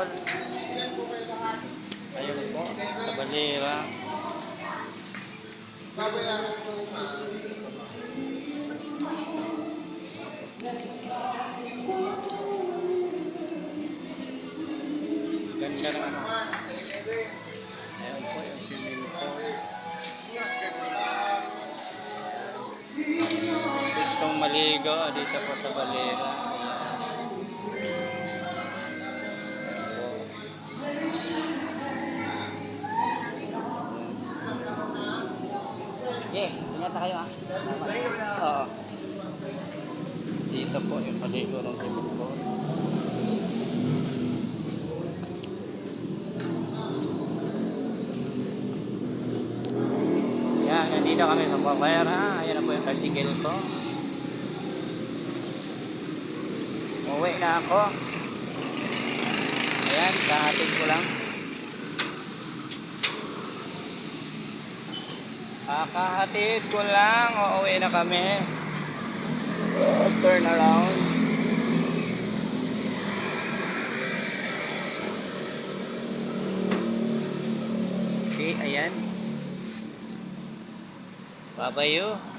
Bicol. Ayun po, sa Balira. Ganda ng ano. Ayan po yung swimming pool. Gustong maligo dito po sa Balira. Yeah, ingat na kayo ha. Oo. Dito po yung maligo ng swimming pool. Yan, nandito kami sa Balira. Ayan na po yung tricycle ko. Uwi na ako. Ayan, kahatid ko lang. Kahatid ko lang. Uuwi na kami. Turn around. Okay, ayan. Babayo.